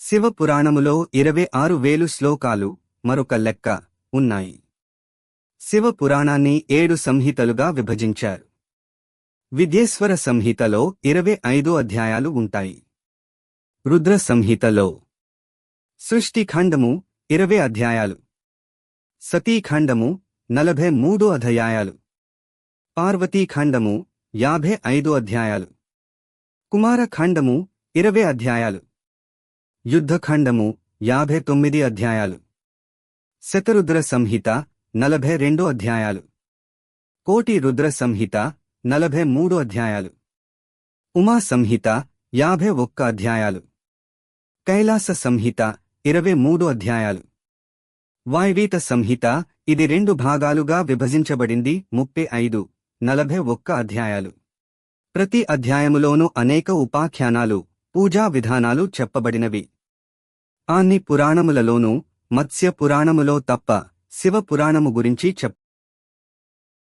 శివ పురాణములో 26,000 శ్లోకాలు మరొక లెక్క ఉన్నాయి. శివ పురాణాన్ని 7 సంహితలుగా విభజించారు. విద్యేశ్వర సంహితలో 25 అధ్యాయాలు ఉంటాయి. రుద్ర సంహితలో సృష్టిఖండము 20 అధ్యాయాలు, సతీఖండము 43 అధ్యాయాలు, పార్వతీఖండము 55 అధ్యాయాలు, కుమారఖండము 20 అధ్యాయాలు, యుద్ధఖండము 59 అధ్యాయాలు, శతరుద్ర సంహిత 42 అధ్యాయాలు, కోటి రుద్ర సంహిత 43 అధ్యాయాలు, ఉమా సంహిత 51 అధ్యాయాలు, కైలాస సంహిత 23 అధ్యాయాలు, వాయువీత సంహిత ఇది 2 భాగాలుగా విభజించబడింది 35, 41 అధ్యాయాలు. ప్రతి అధ్యాయములోనూ అనేక ఉపాఖ్యానాలు, పూజా విధానాలు చెప్పబడినవి. అన్ని పురాణములలోనూ మత్స్య పురాణములో తప్ప శివ పురాణము గురించి